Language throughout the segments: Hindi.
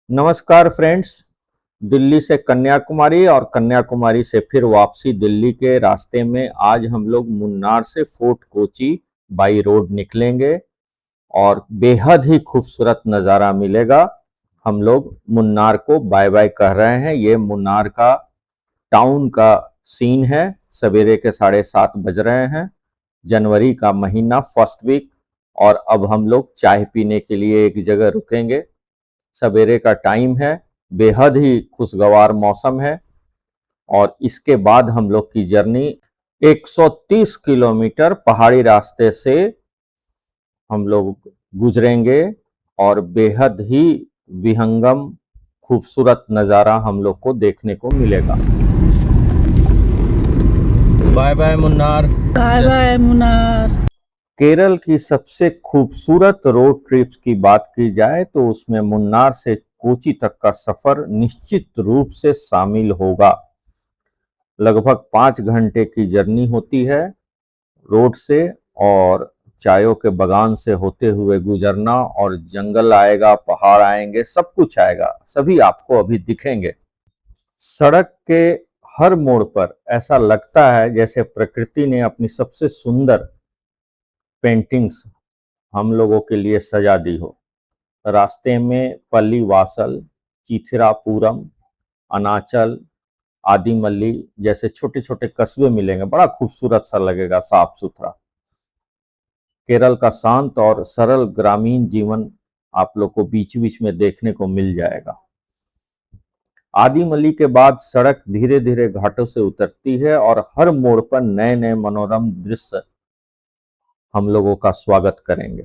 नमस्कार फ्रेंड्स। दिल्ली से कन्याकुमारी और कन्याकुमारी से फिर वापसी दिल्ली के रास्ते में आज हम लोग मुन्नार से फोर्ट कोची बाई रोड निकलेंगे और बेहद ही खूबसूरत नज़ारा मिलेगा। हम लोग मुन्नार को बाय बाय कह रहे हैं। ये मुन्नार का टाउन का सीन है। सवेरे के 7:30 बज रहे हैं, जनवरी का महीना, फर्स्ट वीक। और अब हम लोग चाय पीने के लिए एक जगह रुकेंगे। सवेरे का टाइम है, बेहद ही खुशगवार मौसम है। और इसके बाद हम लोग की जर्नी 130 किलोमीटर पहाड़ी रास्ते से हम लोग गुजरेंगे और बेहद ही विहंगम खूबसूरत नज़ारा हम लोग को देखने को मिलेगा। Bye bye Munnar. Bye bye Munnar. Kerala की सबसे खूबसूरत रोड ट्रिप्स की बात की जाए तो उसमें मुन्नार से कोची तक का सफर निश्चित रूप से शामिल होगा। लगभग 5 घंटे की जर्नी होती है रोड से, और चायों के बगान से होते हुए गुजरना, और जंगल आएगा, पहाड़ आएंगे, सब कुछ आएगा, सभी आपको अभी दिखेंगे। सड़क के हर मोड़ पर ऐसा लगता है जैसे प्रकृति ने अपनी सबसे सुंदर पेंटिंग्स हम लोगों के लिए सजा दी हो। रास्ते में पल्लीवासल, चिथिरापुरम, अनाचल, आदिमल्ली जैसे छोटे छोटे कस्बे मिलेंगे। बड़ा खूबसूरत सा लगेगा, साफ सुथरा। केरल का शांत और सरल ग्रामीण जीवन आप लोग को बीच बीच में देखने को मिल जाएगा। आदिमल्ली के बाद सड़क धीरे धीरे घाटों से उतरती है और हर मोड़ पर नए नए मनोरम दृश्य हम लोगों का स्वागत करेंगे।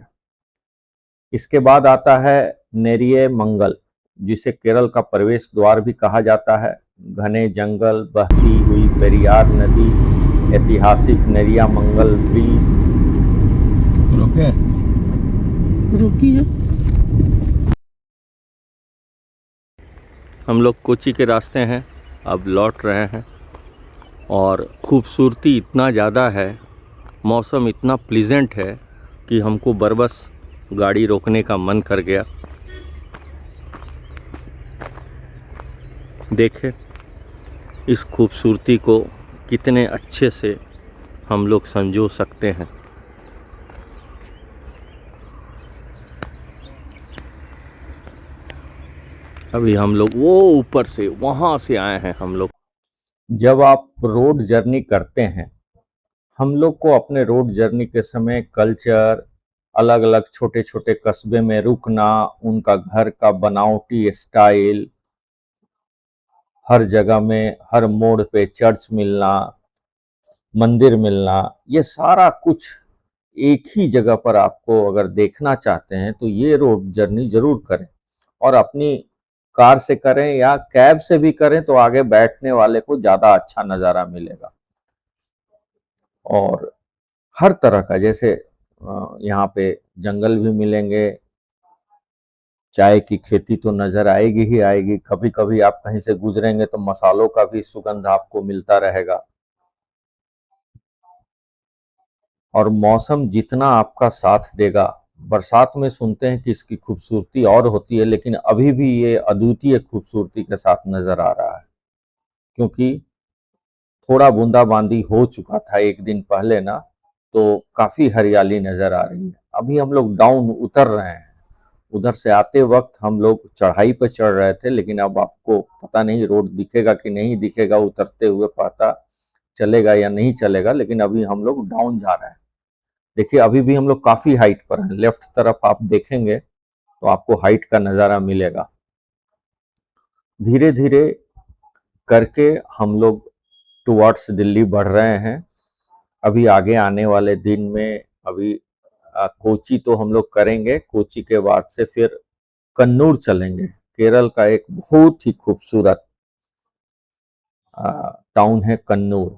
इसके बाद आता है नेरिये मंगल, जिसे केरल का प्रवेश द्वार भी कहा जाता है। घने जंगल, बहती हुई पेरियार नदी, ऐतिहासिक नेरिया मंगल ब्रिज। रुके रुकी है। हम लोग कोची के रास्ते हैं, अब लौट रहे हैं। और खूबसूरती इतना ज़्यादा है, मौसम इतना प्लीजेंट है कि हमको बरबस गाड़ी रोकने का मन कर गया। देखें इस खूबसूरती को कितने अच्छे से हम लोग संजो सकते हैं। अभी हम लोग वो ऊपर से वहाँ से आए हैं हम लोग। जब आप रोड जर्नी करते हैं, हम लोग को अपने रोड जर्नी के समय कल्चर, अलग अलग छोटे छोटे कस्बे में रुकना, उनका घर का बनावटी स्टाइल, हर जगह में हर मोड़ पे चर्च मिलना, मंदिर मिलना, ये सारा कुछ एक ही जगह पर आपको अगर देखना चाहते हैं तो ये रोड जर्नी जरूर करें। और अपनी कार से करें या कैब से भी करें तो आगे बैठने वाले को ज़्यादा अच्छा नज़ारा मिलेगा। और हर तरह का, जैसे यहाँ पे जंगल भी मिलेंगे, चाय की खेती तो नज़र आएगी ही आएगी। कभी कभी आप कहीं से गुजरेंगे तो मसालों का भी सुगंध आपको मिलता रहेगा। और मौसम जितना आपका साथ देगा, बरसात में सुनते हैं कि इसकी खूबसूरती और होती है, लेकिन अभी भी ये अद्वितीय खूबसूरती के साथ नज़र आ रहा है। क्योंकि थोड़ा बूंदाबांदी हो चुका था एक दिन पहले ना, तो काफ़ी हरियाली नज़र आ रही है। अभी हम लोग डाउन उतर रहे हैं। उधर से आते वक्त हम लोग चढ़ाई पर चढ़ रहे थे, लेकिन अब आपको पता नहीं रोड दिखेगा कि नहीं दिखेगा, उतरते हुए पता चलेगा या नहीं चलेगा। लेकिन अभी हम लोग डाउन जा रहे हैं। देखिए अभी भी हम लोग काफ़ी हाइट पर हैं। लेफ्ट तरफ आप देखेंगे तो आपको हाइट का नज़ारा मिलेगा। धीरे धीरे करके हम लोग टुवर्ड्स दिल्ली बढ़ रहे हैं। अभी आगे आने वाले दिन में अभी कोची तो हम लोग करेंगे। कोची के बाद से फिर कन्नूर चलेंगे। केरल का एक बहुत ही खूबसूरत टाउन है कन्नूर।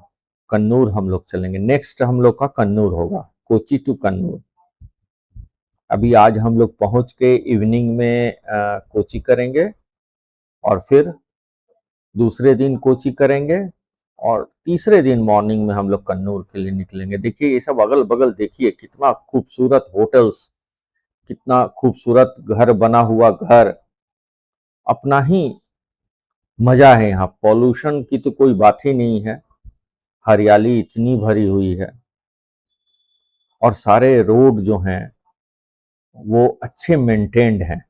कन्नूर हम लोग चलेंगे। नेक्स्ट हम लोग का कन्नूर होगा, कोची टू कन्नूर। अभी आज हम लोग पहुंच के इवनिंग में कोची करेंगे, और फिर दूसरे दिन कोची करेंगे, और तीसरे दिन मॉर्निंग में हम लोग कन्नूर के लिए निकलेंगे। देखिए ये सब अगल बगल देखिए, कितना खूबसूरत होटल्स, कितना खूबसूरत घर बना हुआ घर, अपना ही मजा है। यहाँ पॉल्यूशन की तो कोई बात ही नहीं है, हरियाली इतनी भरी हुई है और सारे रोड जो हैं वो अच्छे मेंटेन्ड हैं।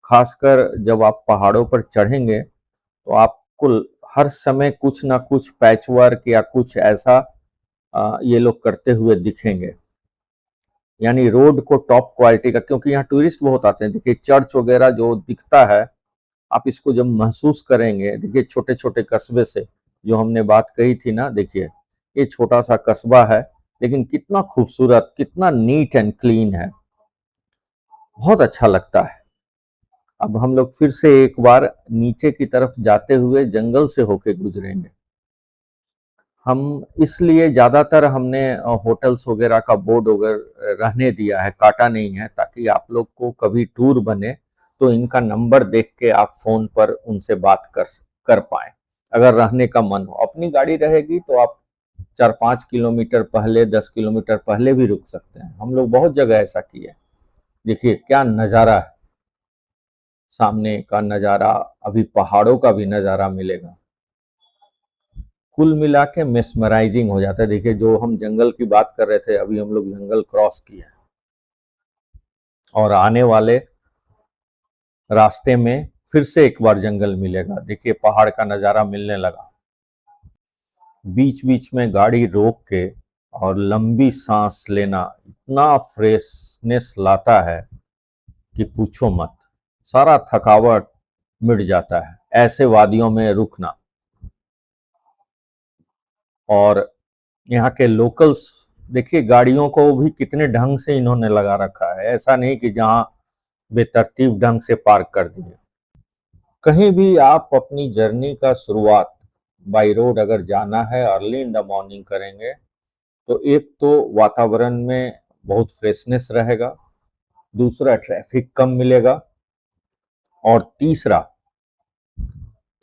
खासकर जब आप पहाड़ों पर चढ़ेंगे तो आपको हर समय कुछ ना कुछ पैच वर्क या कुछ ऐसा ये लोग करते हुए दिखेंगे। यानी रोड को टॉप क्वालिटी का, क्योंकि यहाँ टूरिस्ट बहुत आते हैं। देखिए चर्च वगैरह जो दिखता है, आप इसको जब महसूस करेंगे, देखिए छोटे छोटे कस्बे से जो हमने बात कही थी ना, देखिए ये छोटा सा कस्बा है लेकिन कितना खूबसूरत, कितना नीट एंड क्लीन है, बहुत अच्छा लगता है। अब हम लोग फिर से एक बार नीचे की तरफ जाते हुए जंगल से होके गुजरेंगे। हम इसलिए ज्यादातर हमने होटल्स वगैरह का बोर्ड वगैरह रहने दिया है, काटा नहीं है, ताकि आप लोग को कभी टूर बने तो इनका नंबर देख के आप फोन पर उनसे बात कर पाए। अगर रहने का मन हो, अपनी गाड़ी रहेगी तो आप 4-5 किलोमीटर पहले, 10 किलोमीटर पहले भी रुक सकते हैं। हम लोग बहुत जगह ऐसा किए। देखिए क्या नज़ारा है, सामने का नज़ारा, अभी पहाड़ों का भी नज़ारा मिलेगा। कुल मिला के मेस्मराइजिंग हो जाता है। देखिए जो हम जंगल की बात कर रहे थे, अभी हम लोग जंगल क्रॉस किए और आने वाले रास्ते में फिर से एक बार जंगल मिलेगा। देखिए पहाड़ का नज़ारा मिलने लगा। बीच बीच में गाड़ी रोक के और लंबी सांस लेना इतना फ्रेशनेस लाता है कि पूछो मत। सारा थकावट मिट जाता है ऐसे वादियों में रुकना। और यहाँ के लोकल्स देखिए, गाड़ियों को भी कितने ढंग से इन्होंने लगा रखा है। ऐसा नहीं कि जहाँ बेतरतीब ढंग से पार्क कर दिए। कहीं भी आप अपनी जर्नी का शुरुआत बाई रोड अगर जाना है, अर्ली इन द मॉर्निंग करेंगे तो एक तो वातावरण में बहुत फ्रेशनेस रहेगा, दूसरा ट्रैफिक कम मिलेगा, और तीसरा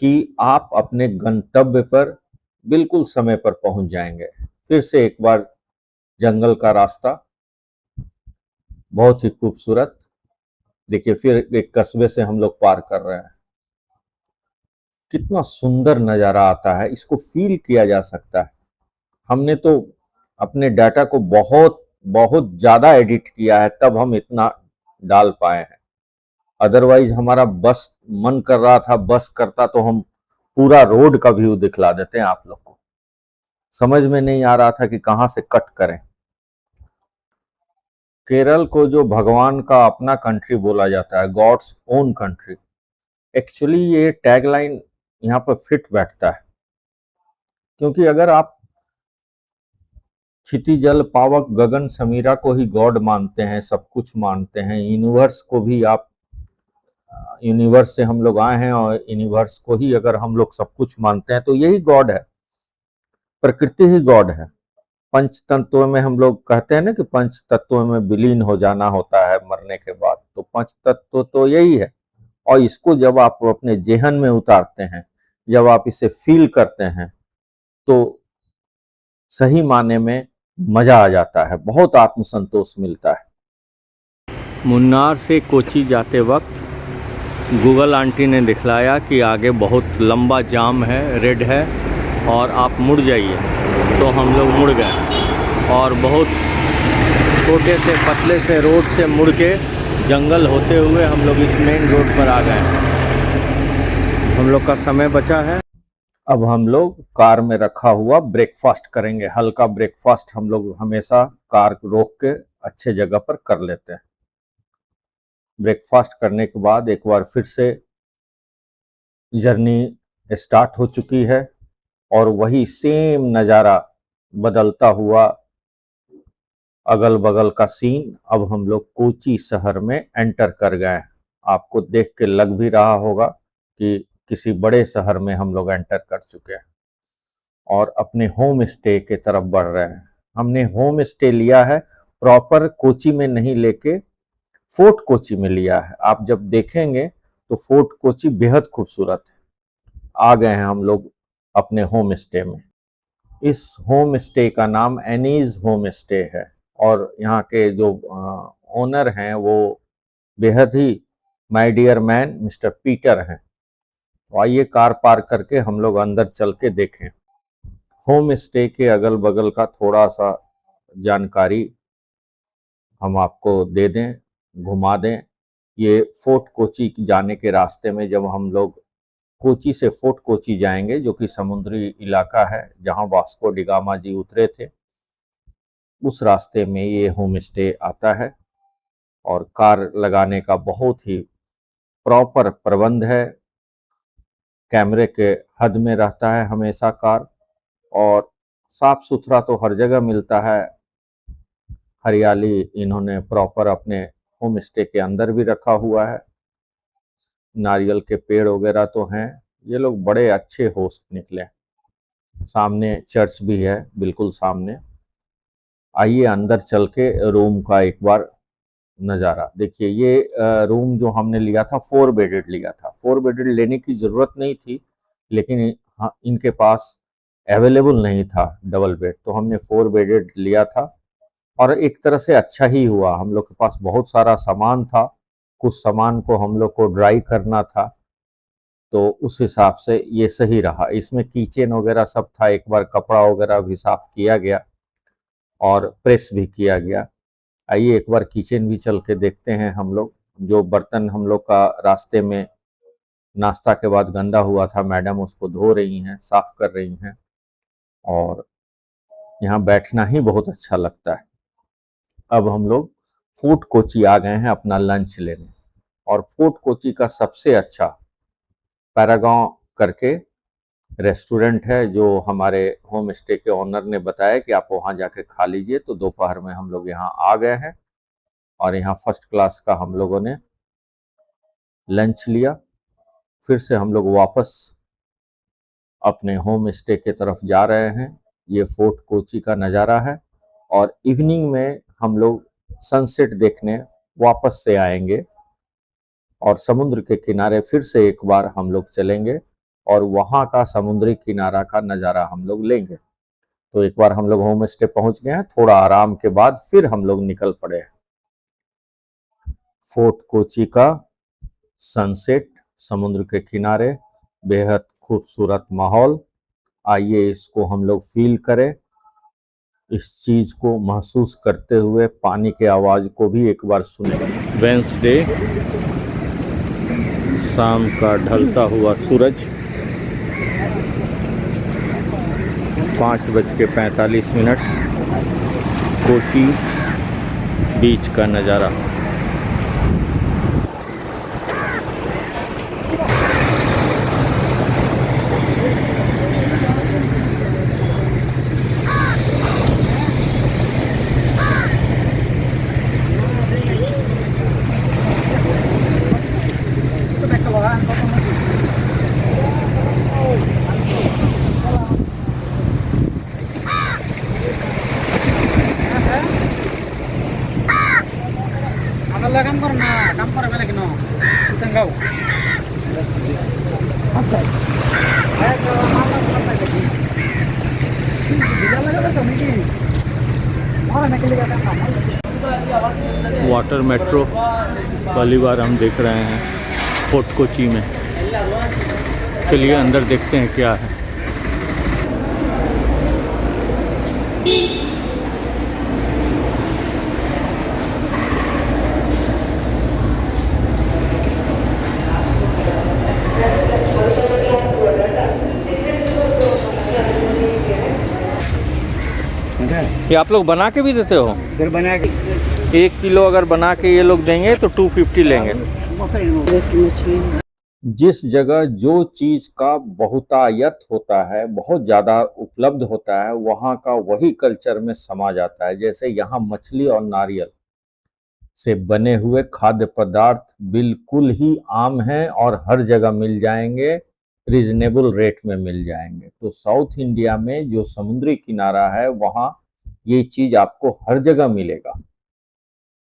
कि आप अपने गंतव्य पर बिल्कुल समय पर पहुंच जाएंगे। फिर से एक बार जंगल का रास्ता बहुत ही खूबसूरत। देखिए फिर एक कस्बे से हम लोग पार कर रहे हैं। कितना सुंदर नज़ारा आता है, इसको फील किया जा सकता है। हमने तो अपने डाटा को बहुत बहुत ज़्यादा एडिट किया है, तब हम इतना डाल पाए हैं। अदरवाइज हमारा बस मन कर रहा था, बस करता तो हम पूरा रोड का व्यू दिखला देते हैं आप लोग को। समझ में नहीं आ रहा था कि कहाँ से कट करें। केरल को जो भगवान का अपना कंट्री बोला जाता है, गॉड्स ओन कंट्री, एक्चुअली ये टैगलाइन यहाँ पर फिट बैठता है। क्योंकि अगर आप क्षिति जल पावक गगन समीरा को ही गॉड मानते हैं, सब कुछ मानते हैं, यूनिवर्स को भी आप, यूनिवर्स से हम लोग आए हैं और यूनिवर्स को ही अगर हम लोग सब कुछ मानते हैं तो यही गॉड है, प्रकृति ही गॉड है। पंच तत्वों में हम लोग कहते हैं ना कि पंच तत्वों में विलीन हो जाना होता है मरने के बाद, तो पंच तत्व तो यही है। और इसको जब आप अपने जेहन में उतारते हैं, जब आप इसे फील करते हैं, तो सही माने में मजा आ जाता है, बहुत आत्मसंतोष मिलता है। मुन्नार से कोची जाते वक्त गूगल आंटी ने दिखलाया कि आगे बहुत लंबा जाम है, रेड है और आप मुड़ जाइए, तो हम लोग मुड़ गए और बहुत छोटे से पतले से रोड से मुड़ के जंगल होते हुए हम लोग इस मेन रोड पर आ गए। हम लोग का समय बचा है। अब हम लोग कार में रखा हुआ ब्रेकफास्ट करेंगे। हल्का ब्रेकफास्ट हम लोग हमेशा कार रोक के अच्छे जगह पर कर लेते हैं। ब्रेकफास्ट करने के बाद एक बार फिर से जर्नी स्टार्ट हो चुकी है और वही सेम नज़ारा बदलता हुआ अगल बगल का सीन। अब हम लोग कोची शहर में एंटर कर गए। आपको देख के लग भी रहा होगा कि किसी बड़े शहर में हम लोग एंटर कर चुके हैं और अपने होम स्टे के तरफ बढ़ रहे हैं। हमने होम स्टे लिया है, प्रॉपर कोची में नहीं लेके फोर्ट कोची में लिया है। आप जब देखेंगे तो फोर्ट कोची बेहद खूबसूरत है। आ गए हैं हम लोग अपने होम स्टे में। इस होम स्टे का नाम एनीज होम स्टे है और यहाँ के जो ओनर हैं वो बेहद ही my dear man mister Peter हैं। तो आइए कार पार्क करके हम लोग अंदर चल के देखें। होम स्टे के अगल बगल का थोड़ा सा जानकारी हम आपको दे दें, घुमा दें। ये फोर्ट कोची जाने के रास्ते में जब हम लोग कोची से फोर्ट कोची जाएंगे, जो कि समुद्री इलाका है जहां वास्को डिगामा जी उतरे थे, उस रास्ते में ये होम स्टे आता है। और कार लगाने का बहुत ही प्रॉपर प्रबंध है, कैमरे के हद में रहता है हमेशा कार, और साफ सुथरा तो हर जगह मिलता है। हरियाली इन्होंने प्रॉपर अपने होम स्टे के अंदर भी रखा हुआ है। नारियल के पेड़ वगैरह तो हैं। ये लोग बड़े अच्छे होस्ट निकले। सामने चर्च भी है, बिल्कुल सामने। आइए अंदर चल के रूम का एक बार नज़ारा देखिए। ये रूम जो हमने लिया था 4 बेडेड लिया था। 4 बेडेड लेने की ज़रूरत नहीं थी, लेकिन हाँ, इनके पास अवेलेबल नहीं था डबल बेड, तो हमने 4 बेडेड लिया था। और एक तरह से अच्छा ही हुआ, हम लोग के पास बहुत सारा सामान था, कुछ सामान को हम लोग को ड्राई करना था, तो उस हिसाब से ये सही रहा। इसमें किचन वगैरह सब था, एक बार कपड़ा वगैरह भी साफ किया गया और प्रेस भी किया गया। आइए एक बार किचन भी चल के देखते हैं हम लोग। जो बर्तन हम लोग का रास्ते में नाश्ता के बाद गंदा हुआ था, मैडम उसको धो रही हैं, साफ कर रही हैं। और यहाँ बैठना ही बहुत अच्छा लगता है। अब हम लोग फोर्ट कोची आ गए हैं अपना लंच लेने, और फोर्ट कोची का सबसे अच्छा पैरागॉन करके रेस्टोरेंट है, जो हमारे होम स्टे के ओनर ने बताया कि आप वहाँ जाके खा लीजिए। तो दोपहर में हम लोग यहाँ आ गए हैं और यहाँ फर्स्ट क्लास का हम लोगों ने लंच लिया। फिर से हम लोग वापस अपने होम स्टे के तरफ जा रहे हैं। ये फोर्ट कोची का नज़ारा है, और इवनिंग में हम लोग सनसेट देखने वापस से आएंगे और समुद्र के किनारे फिर से एक बार हम लोग चलेंगे और वहाँ का समुद्री किनारा का नज़ारा हम लोग लेंगे। तो एक बार हम लोग होम स्टे पहुँच गए हैं, थोड़ा आराम के बाद फिर हम लोग निकल पड़े हैं। फोर्ट कोची का सनसेट, समुद्र के किनारे, बेहद खूबसूरत माहौल। आइए इसको हम लोग फील करें, इस चीज़ को महसूस करते हुए पानी के आवाज़ को भी एक बार सुने। वेंसडे, शाम का ढलता हुआ सूरज, 5:45, कोची बीच का नज़ारा। वाटर मेट्रो पहली बार हम देख रहे हैं फोर्ट कोची में। चलिए अंदर देखते हैं क्या है। ये आप लोग बना के भी देते हो? इधर बना के 1 किलो अगर बना के ये लोग देंगे तो 250 लेंगे। जिस जगह जो चीज का बहुतायत होता है, बहुत ज्यादा उपलब्ध होता है, वहाँ का वही कल्चर में समा जाता है। जैसे यहाँ मछली और नारियल से बने हुए खाद्य पदार्थ बिल्कुल ही आम हैं और हर जगह मिल जाएंगे, रीजनेबल रेट में मिल जाएंगे। तो साउथ इंडिया में जो समुद्री किनारा है, वहाँ ये चीज आपको हर जगह मिलेगा।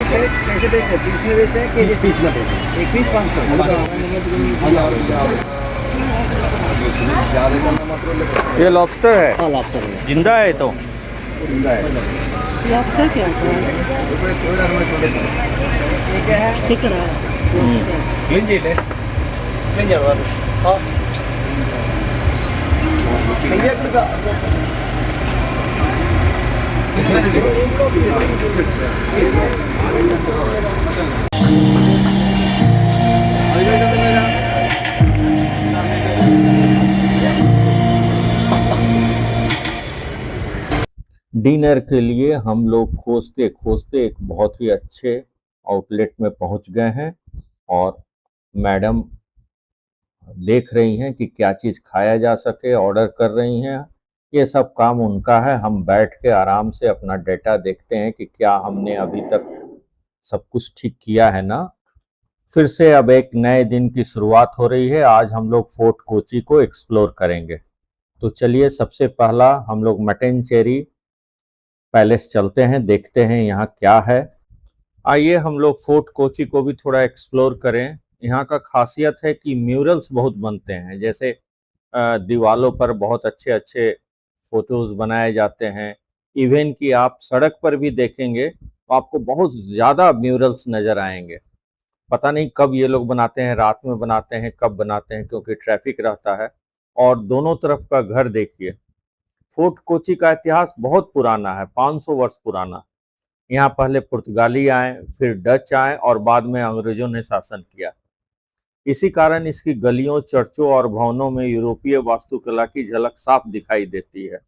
कैसे बेचते हैं? पीस में बेचते हैं कि पीस में बेचते हैं? एक पीस 500। ये लॉबस्टर है? हाँ, लॉबस्टर है। जिंदा है तो? जिंदा है। लॉबस्टर क्या होता है? ये क्या है? केकड़ा। क्लीन जेल है। क्लीन जेल वाला। हाँ। डिनर के लिए हम लोग खोजते खोजते एक बहुत ही अच्छे आउटलेट में पहुंच गए हैं और मैडम देख रही हैं कि क्या चीज़ खाया जा सके, ऑर्डर कर रही हैं। ये सब काम उनका है। हम बैठ के आराम से अपना डेटा देखते हैं कि क्या हमने अभी तक सब कुछ ठीक किया है ना। फिर से अब एक नए दिन की शुरुआत हो रही है। आज हम लोग फोर्ट कोची को एक्सप्लोर करेंगे। तो चलिए, सबसे पहला हम लोग मट्टेनचेरी पैलेस चलते हैं, देखते हैं यहाँ क्या है। आइए हम लोग फोर्ट कोची को भी थोड़ा एक्सप्लोर करें। यहाँ का खासियत है कि म्यूरल्स बहुत बनते हैं, जैसे दीवालों पर बहुत अच्छे अच्छे फोटोज बनाए जाते हैं। इवन कि आप सड़क पर भी देखेंगे तो आपको बहुत ज़्यादा म्यूरल्स नज़र आएंगे। पता नहीं कब ये लोग बनाते हैं, रात में बनाते हैं, कब बनाते हैं, क्योंकि ट्रैफिक रहता है। और दोनों तरफ का घर देखिए। फोर्ट कोची का इतिहास बहुत पुराना है, 500 वर्ष पुराना। यहाँ पहले पुर्तगाली आए, फिर डच आए और बाद में अंग्रेजों ने शासन किया। इसी कारण इसकी गलियों, चर्चों और भवनों में यूरोपीय वास्तुकला की झलक साफ दिखाई देती है।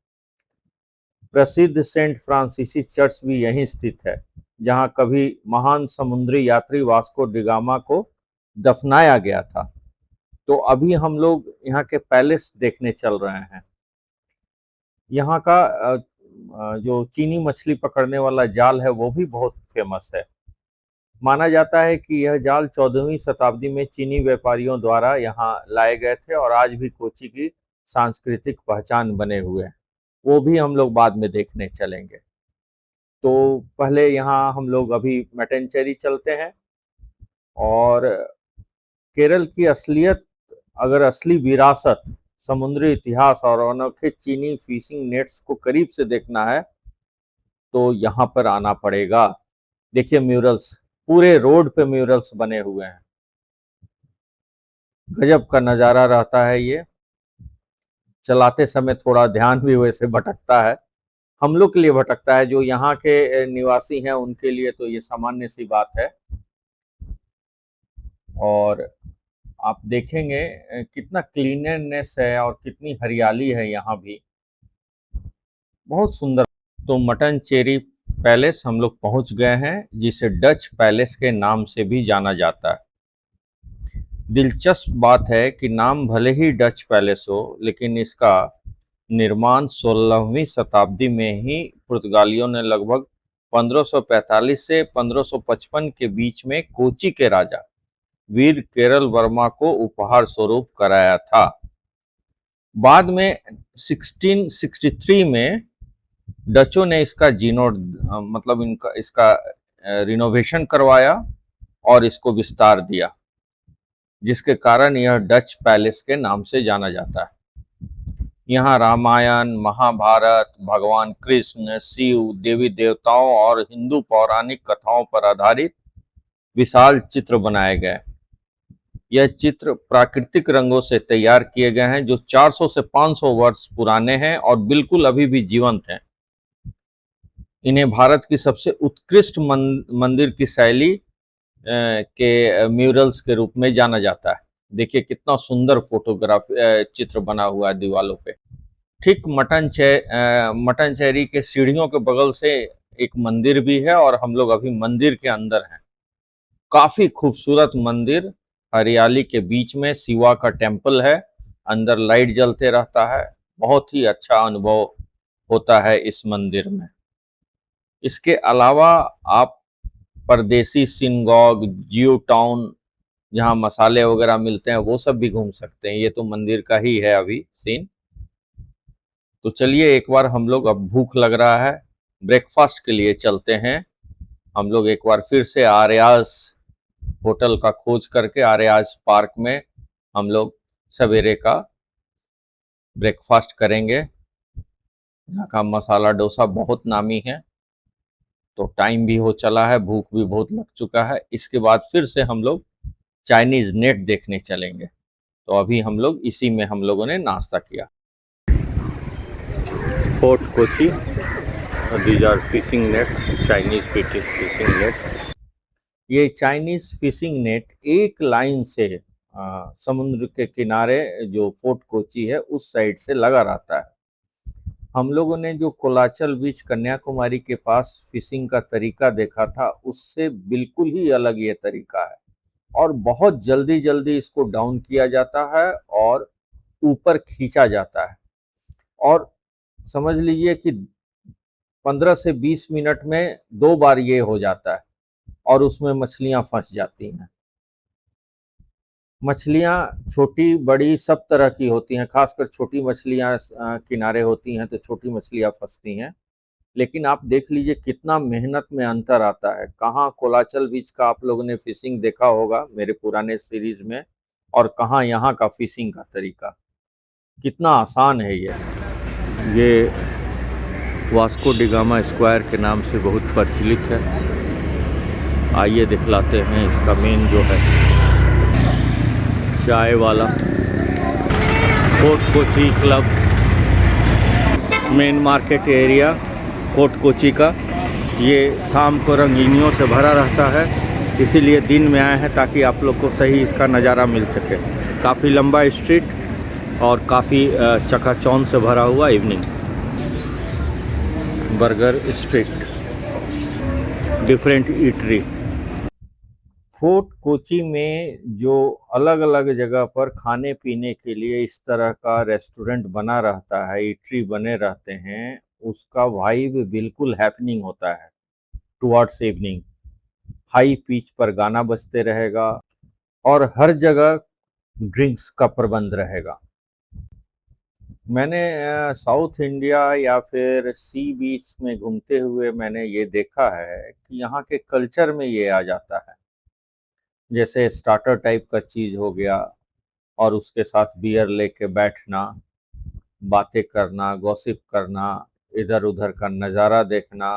प्रसिद्ध सेंट फ्रांसिसी चर्च भी यहीं स्थित है, जहाँ कभी महान समुद्री यात्री वास्को डिगामा को दफनाया गया था। तो अभी हम लोग यहाँ के पैलेस देखने चल रहे हैं। यहाँ का जो चीनी मछली पकड़ने वाला जाल है वो भी बहुत फेमस है। माना जाता है कि यह जाल 14वीं शताब्दी में चीनी व्यापारियों द्वारा यहाँ लाए गए थे और आज भी कोची की सांस्कृतिक पहचान बने हुए हैं। वो भी हम लोग बाद में देखने चलेंगे। तो पहले यहाँ हम लोग अभी मट्टेनचेरी चलते हैं और केरल की असलियत, अगर असली विरासत, समुद्री इतिहास और अनोखे चीनी फिशिंग नेट्स को करीब से देखना है तो यहाँ पर आना पड़ेगा। देखिए म्यूरल्स, पूरे रोड पे म्यूरल्स बने हुए हैं। गजब का नज़ारा रहता है ये। चलाते समय थोड़ा ध्यान भी वैसे भटकता है, हम लोग के लिए भटकता है। जो यहाँ के निवासी हैं उनके लिए तो ये सामान्य सी बात है। और आप देखेंगे कितना क्लीननेस है और कितनी हरियाली है यहाँ भी, बहुत सुंदर। तो मट्टेनचेरी पैलेस हम लोग पहुंच गए हैं, जिसे डच पैलेस के नाम से भी जाना जाता है। दिलचस्प बात है कि नाम भले ही डच पैलेस हो, लेकिन इसका निर्माण 16वीं शताब्दी में ही पुर्तगालियों ने लगभग 1545 से 1555 के बीच में कोची के राजा वीर केरल वर्मा को उपहार स्वरूप कराया था। बाद में 1663 में डचों ने इसका इसका रिनोवेशन करवाया और इसको विस्तार दिया, जिसके कारण यह डच पैलेस के नाम से जाना जाता है। यहाँ रामायण, महाभारत, भगवान कृष्ण, शिव, देवी देवताओं और हिंदू पौराणिक कथाओं पर आधारित विशाल चित्र बनाए गए। यह चित्र प्राकृतिक रंगों से तैयार किए गए हैं, जो 400 से 500 वर्ष पुराने हैं और बिल्कुल अभी भी जीवंत हैं। इन्हें भारत की सबसे उत्कृष्ट मंदिर की शैली के म्यूरल्स के रूप में जाना जाता है। देखिए कितना सुंदर चित्र बना हुआ है दीवालों पे। ठीक मट्टेनचेरी के सीढ़ियों के बगल से एक मंदिर भी है और हम लोग अभी मंदिर के अंदर हैं। काफी खूबसूरत मंदिर, हरियाली के बीच में शिवा का टेम्पल है, अंदर लाइट जलते रहता है। बहुत ही अच्छा अनुभव होता है इस मंदिर में। इसके अलावा आप परदेसी सिनगॉग, जियो टाउन, जहाँ मसाले वगैरह मिलते हैं, वो सब भी घूम सकते हैं। ये तो मंदिर का ही है अभी सीन। तो चलिए, एक बार हम लोग, अब भूख लग रहा है, ब्रेकफास्ट के लिए चलते हैं। हम लोग एक बार फिर से आर्यास होटल का खोज करके आर्यास पार्क में हम लोग सवेरे का ब्रेकफास्ट करेंगे। यहाँ का मसाला डोसा बहुत नामी है। तो टाइम भी हो चला है, भूख भी बहुत लग चुका है। इसके बाद फिर से हम लोग चाइनीज नेट देखने चलेंगे। तो अभी हम लोग इसी में हम लोगों ने नाश्ता किया। Fort Kochi, these are fishing net, Chinese fishing net. ये चाइनीज फिशिंग नेट एक लाइन से समुद्र के किनारे जो फोर्ट कोची है उस साइड से लगा रहता है। हम लोगों ने जो कोलाचल बीच कन्याकुमारी के पास फिशिंग का तरीका देखा था उससे बिल्कुल ही अलग ये तरीका है और बहुत जल्दी जल्दी इसको डाउन किया जाता है और ऊपर खींचा जाता है और समझ लीजिए कि 15 से 20 मिनट में 2 बार ये हो जाता है और उसमें मछलियां फंस जाती हैं। मछलियां छोटी बड़ी सब तरह की होती हैं, खासकर छोटी मछलियां किनारे होती हैं तो छोटी मछलियां फंसती हैं। लेकिन आप देख लीजिए कितना मेहनत में अंतर आता है। कहाँ कोलाचल बीच का आप लोगों ने फिशिंग देखा होगा मेरे पुराने सीरीज में और कहाँ यहाँ का फिशिंग का तरीका, कितना आसान है ये वास्को डिगामा स्क्वायर के नाम से बहुत प्रचलित है। आइए दिखलाते हैं इसका मेन जो है चाय वाला fort Kochi club, main market area fort Kochi का। ये शाम को रंगीनियों से भरा रहता है, इसीलिए दिन में आए हैं ताकि आप लोग को सही इसका नज़ारा मिल सके। काफ़ी लंबा स्ट्रीट और काफ़ी चकाचौंध से भरा हुआ evening. Burger street, different eatery. Fort Kochi में जो अलग अलग जगह पर खाने पीने के लिए इस तरह का रेस्टोरेंट बना रहता है, ईटरी बने रहते हैं, उसका वाइब बिल्कुल हैपनिंग होता है टुवर्ड्स इवनिंग। हाई पिच पर गाना बजते रहेगा और हर जगह ड्रिंक्स का प्रबंध रहेगा। मैंने साउथ इंडिया या फिर सी बीच में घूमते हुए मैंने ये देखा है कि यहाँ के कल्चर में ये आ जाता है। जैसे स्टार्टर टाइप का चीज़ हो गया और उसके साथ बियर लेके बैठना, बातें करना, गॉसिप करना, इधर उधर का नज़ारा देखना।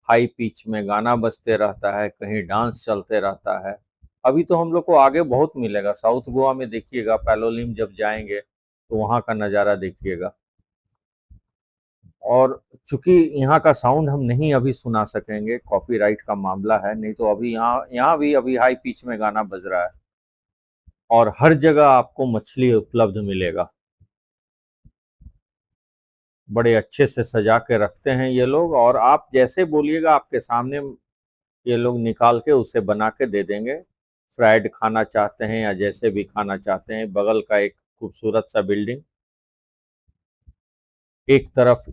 हाई पिच में गाना बजते रहता है, कहीं डांस चलते रहता है। अभी तो हम लोग को आगे बहुत मिलेगा। साउथ गोवा में देखिएगा, पैलोलिम जब जाएंगे तो वहाँ का नज़ारा देखिएगा। और चूंकि यहाँ का साउंड हम नहीं अभी सुना सकेंगे, कॉपीराइट का मामला है, नहीं तो अभी यहाँ भी अभी हाई पिच में गाना बज रहा है और हर जगह आपको मछली उपलब्ध मिलेगा। बड़े अच्छे से सजा के रखते हैं ये लोग और आप जैसे बोलिएगा आपके सामने ये लोग निकाल के उसे बना के दे देंगे। फ्राइड खाना चाहते हैं या जैसे भी खाना चाहते हैं। बगल का एक खूबसूरत सा बिल्डिंग, एक तरफ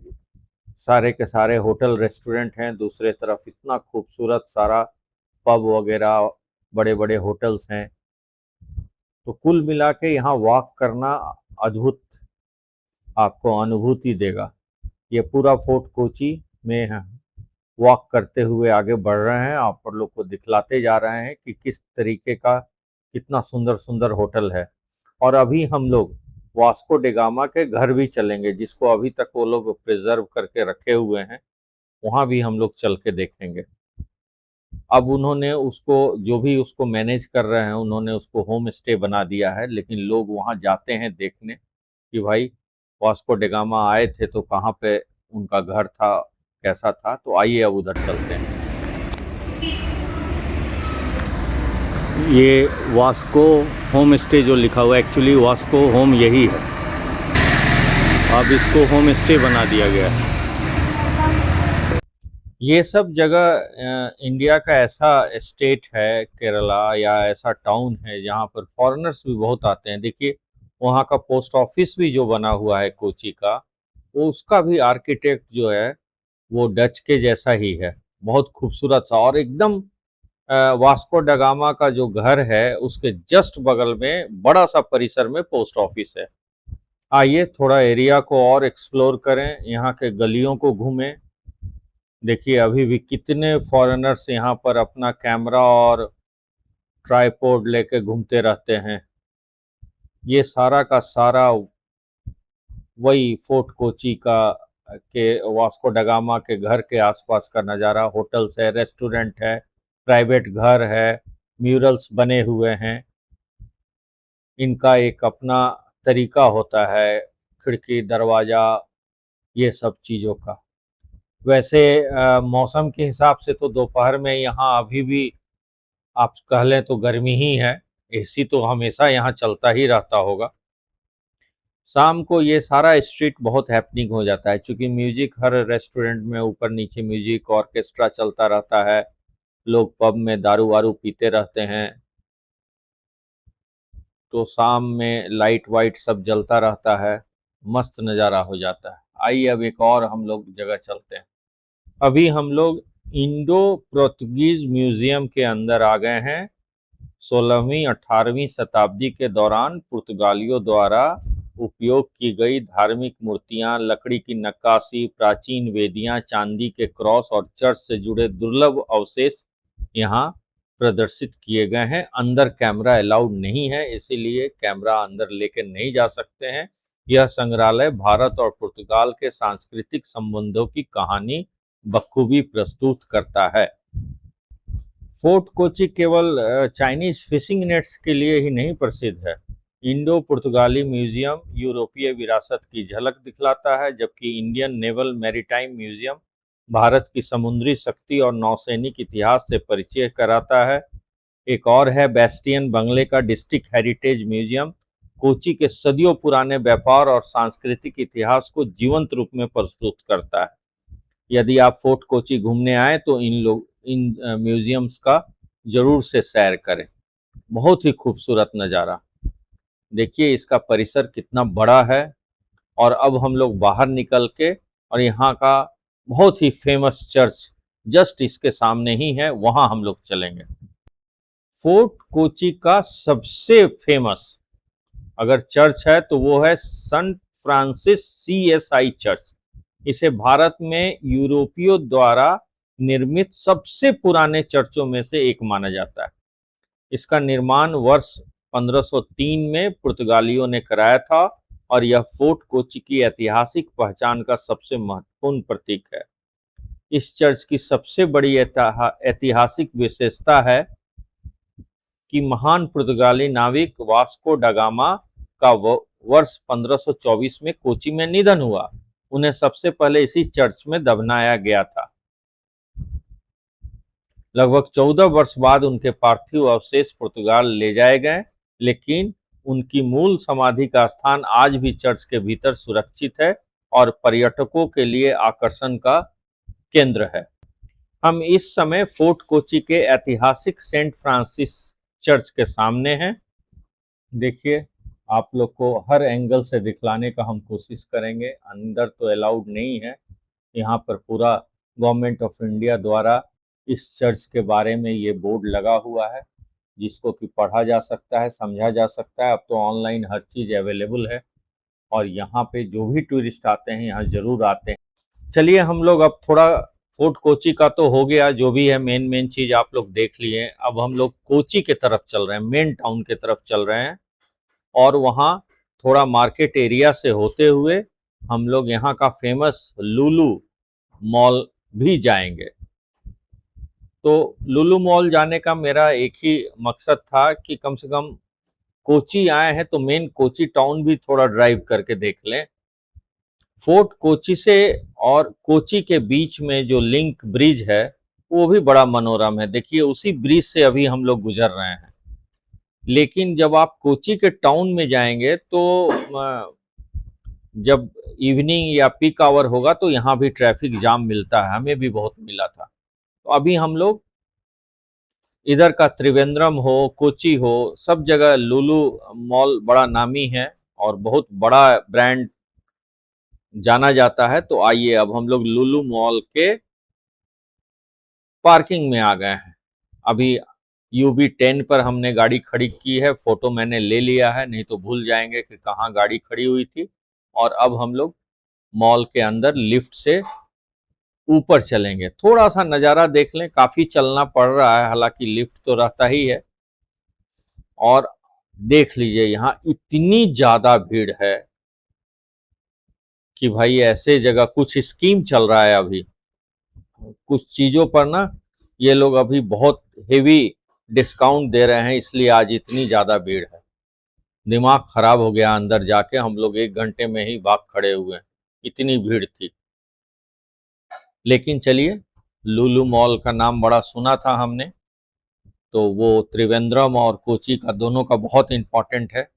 सारे के सारे होटल रेस्टोरेंट हैं, दूसरे तरफ इतना खूबसूरत सारा पब वगैरह बड़े बड़े होटल्स हैं। तो कुल मिला के यहाँ वॉक करना अद्भुत आपको अनुभूति देगा। ये पूरा फोर्ट कोची में वॉक करते हुए आगे बढ़ रहे हैं, आप लोग को दिखलाते जा रहे हैं कि किस तरीके का कितना सुंदर सुंदर होटल है। और अभी हम लोग वास्को डिगामा के घर भी चलेंगे, जिसको अभी तक वो लोग प्रिजर्व करके रखे हुए हैं, वहाँ भी हम लोग चल के देखेंगे। अब उन्होंने उसको जो भी उसको मैनेज कर रहे हैं, उन्होंने उसको होम स्टे बना दिया है, लेकिन लोग वहाँ जाते हैं देखने कि भाई वास्को डिगामा आए थे तो कहाँ पे उनका घर था, कैसा था। तो आइए अब उधर चलते हैं। ये वास्को होम स्टे जो लिखा हुआ है, एक्चुअली वास्को होम यही है, अब इसको होम स्टे बना दिया गया है। ये सब जगह इंडिया का ऐसा स्टेट है केरला या ऐसा टाउन है जहाँ पर फॉरेनर्स भी बहुत आते हैं। देखिए वहाँ का पोस्ट ऑफिस भी जो बना हुआ है कोची का, वो उसका भी आर्किटेक्ट जो है वो डच के जैसा ही है, बहुत खूबसूरत सा। और एकदम वास्को डगामा का जो घर है उसके जस्ट बगल में बड़ा सा परिसर में पोस्ट ऑफिस है। आइए थोड़ा एरिया को और एक्सप्लोर करें, यहाँ के गलियों को घूमें। देखिए अभी भी कितने फॉरेनर्स यहाँ पर अपना कैमरा और ट्राइपॉड लेके घूमते रहते हैं। ये सारा का सारा वही फोर्ट कोची का के वास्को डगामा के घर के आसपास का नज़ारा। होटल्स है, रेस्टोरेंट है, प्राइवेट घर है, म्यूरल्स बने हुए हैं। इनका एक अपना तरीका होता है, खिड़की दरवाज़ा ये सब चीज़ों का। वैसे मौसम के हिसाब से तो दोपहर में यहाँ अभी भी आप कह लें तो गर्मी ही है, एसी तो हमेशा यहाँ चलता ही रहता होगा। शाम को ये सारा स्ट्रीट बहुत हैपनिंग हो जाता है, चूँकि म्यूज़िक हर रेस्टोरेंट में ऊपर-नीचे म्यूज़िक, ऑर्केस्ट्रा चलता रहता है, लोग पब में दारू-वारू पीते रहते हैं, तो शाम में लाइट-वाइट सब जलता रहता है, मस्त नज़ारा हो जाता है। आइए अब एक और हम लोग जगह चलते हैं। अभी हम लोग इंडो पोर्तुगीज़ म्यूज़ियम के अंदर आ गए हैं। 16वीं 18वीं शताब्दी के दौरान पुर्तगालियों द्वारा उपयोग की गई धार्मिक मूर्तियां, लकड़ी की नक्काशी, प्राचीन वेदियां, चांदी के क्रॉस और चर्च से जुड़े दुर्लभ अवशेष यहाँ प्रदर्शित किए गए हैं। अंदर कैमरा अलाउड नहीं है, इसीलिए कैमरा अंदर लेकर नहीं जा सकते हैं। यह संग्रहालय भारत और पुर्तगाल के सांस्कृतिक संबंधों की कहानी बखूबी प्रस्तुत करता है। फोर्ट कोची केवल चाइनीज फिशिंग नेट्स के लिए ही नहीं प्रसिद्ध है। इंडो पुर्तगाली म्यूजियम यूरोपीय विरासत की झलक दिखलाता है, जबकि Indian naval maritime museum Bharat की समुद्री शक्ति और नौसैनिक इतिहास से परिचय कराता है। एक और है बेस्टियन बंगले का डिस्ट्रिक्ट हेरिटेज म्यूजियम, कोची के सदियों पुराने व्यापार और सांस्कृतिक इतिहास को जीवंत रूप में प्रस्तुत करता है। यदि आप फोर्ट कोची घूमने आए तो इन म्यूजियम्स का जरूर से सैर करें। बहुत ही खूबसूरत नज़ारा, देखिए इसका परिसर कितना बड़ा है। और अब हम लोग बाहर निकल के और यहाँ का बहुत ही फेमस चर्च जस्ट इसके सामने ही है, वहाँ हम लोग चलेंगे। फोर्ट कोची का सबसे फेमस अगर चर्च है तो वो है संत फ्रांसिस CSI चर्च। इसे भारत में यूरोपियों द्वारा निर्मित सबसे पुराने चर्चों में से एक माना जाता है। इसका निर्माण वर्ष 1503 में पुर्तगालियों ने कराया था और यह फोर्ट कोची की ऐतिहासिक पहचान का सबसे महत्वपूर्ण प्रतीक है। इस चर्च की सबसे बड़ी ऐतिहासिक विशेषता है कि महान पुर्तगाली नाविक वास्को ड गामा का वर्ष 1524 में कोची में निधन हुआ। उन्हें सबसे पहले इसी चर्च में दफनाया गया था। लगभग 14 वर्ष बाद उनके पार्थिव अवशेष पुर्तगाल ले जाए गए, लेकिन उनकी मूल समाधि का स्थान आज भी चर्च के भीतर सुरक्षित है और पर्यटकों के लिए आकर्षण का केंद्र है। हम इस समय फोर्ट कोची के ऐतिहासिक सेंट फ्रांसिस चर्च के सामने हैं। देखिए आप लोग को हर एंगल से दिखलाने का हम कोशिश करेंगे। अंदर तो अलाउड नहीं है, यहाँ पर पूरा गवर्नमेंट ऑफ इंडिया द्वारा इस चर्च के बारे में ये बोर्ड लगा हुआ है, जिसको कि पढ़ा जा सकता है, समझा जा सकता है। अब तो ऑनलाइन हर चीज़ अवेलेबल है और यहाँ पे जो भी टूरिस्ट आते हैं यहाँ ज़रूर आते हैं। चलिए हम लोग अब थोड़ा फोर्ट कोची का तो हो गया, जो भी है मेन चीज़ आप लोग देख लिए। अब हम लोग कोची के तरफ चल रहे हैं, मेन टाउन के तरफ चल रहे हैं और वहाँ थोड़ा मार्केट एरिया से होते हुए हम लोग यहाँ का फेमस लुलु मॉल भी जाएंगे। तो लुलु मॉल जाने का मेरा एक ही मकसद था कि कम से कम कोची आए हैं तो मेन कोची टाउन भी थोड़ा ड्राइव करके देख लें। फोर्ट कोची से और कोची के बीच में जो लिंक ब्रिज है वो भी बड़ा मनोरम है। देखिए उसी ब्रिज से अभी हम लोग गुजर रहे हैं। लेकिन जब आप कोची के टाउन में जाएंगे तो जब इवनिंग या पीक आवर होगा तो यहाँ भी ट्रैफिक जाम मिलता है, हमें भी बहुत मिला था। तो अभी हम लोग इधर का त्रिवेंद्रम हो, कोची हो, सब जगह लुलु मॉल बड़ा नामी है और बहुत बड़ा ब्रांड जाना जाता है। तो आइए अब हम लोग लुलु मॉल के पार्किंग में आ गए हैं। अभी UB10 पर हमने गाड़ी खड़ी की है, फोटो मैंने ले लिया है, नहीं तो भूल जाएंगे कि कहाँ गाड़ी खड़ी हुई थी। और अब हम लोग मॉल के अंदर लिफ्ट से ऊपर चलेंगे, थोड़ा सा नज़ारा देख लें। काफ़ी चलना पड़ रहा है, हालांकि लिफ्ट तो रहता ही है। और देख लीजिए यहाँ इतनी ज़्यादा भीड़ है कि भाई ऐसे जगह कुछ स्कीम चल रहा है अभी कुछ चीज़ों पर ना, ये लोग अभी बहुत हेवी डिस्काउंट दे रहे हैं, इसलिए आज इतनी ज़्यादा भीड़ है। दिमाग खराब हो गया अंदर जाके, हम लोग 1 घंटे में ही भाग खड़े हुए, इतनी भीड़ थी। लेकिन चलिए, लुलु मॉल का नाम बड़ा सुना था हमने, तो वो त्रिवेंद्रम और कोची का दोनों का बहुत इम्पोर्टेंट है।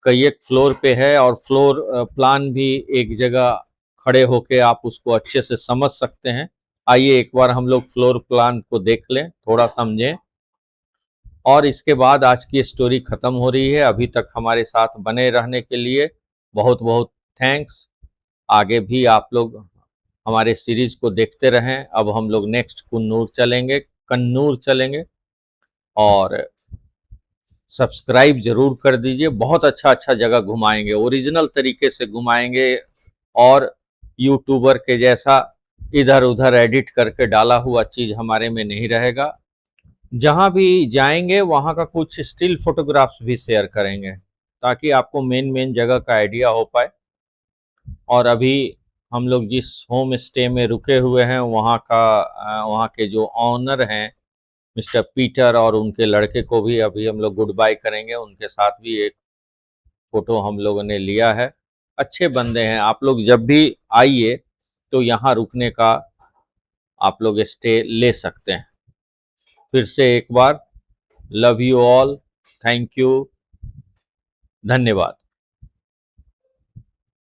कई एक फ्लोर पे है और फ्लोर प्लान भी एक जगह खड़े होके आप उसको अच्छे से समझ सकते हैं। आइए एक बार हम लोग फ्लोर प्लान को देख लें, थोड़ा समझें, और इसके बाद आज की स्टोरी खत्म हो रही है। अभी तक हमारे साथ बने रहने के लिए बहुत बहुत थैंक्स। आगे भी आप लोग हमारे सीरीज को देखते रहें। अब हम लोग नेक्स्ट कन्नूर चलेंगे, और सब्सक्राइब जरूर कर दीजिए। बहुत अच्छा अच्छा जगह घुमाएंगे, ओरिजिनल तरीके से घुमाएंगे, और यूट्यूबर के जैसा इधर उधर एडिट करके डाला हुआ चीज हमारे में नहीं रहेगा। जहां भी जाएंगे वहां का कुछ स्टिल फोटोग्राफ्स भी शेयर करेंगे, ताकि आपको मेन मेन जगह का आइडिया हो पाए। और अभी हम लोग जिस होम स्टे में रुके हुए हैं वहाँ के जो ऑनर हैं मिस्टर पीटर, और उनके लड़के को भी अभी हम लोग गुड बाय करेंगे। उनके साथ भी एक फोटो हम लोगों ने लिया है। अच्छे बंदे हैं। आप लोग जब भी आइए तो यहाँ रुकने का आप लोग स्टे ले सकते हैं। फिर से एक बार love you all, thank you, धन्यवाद।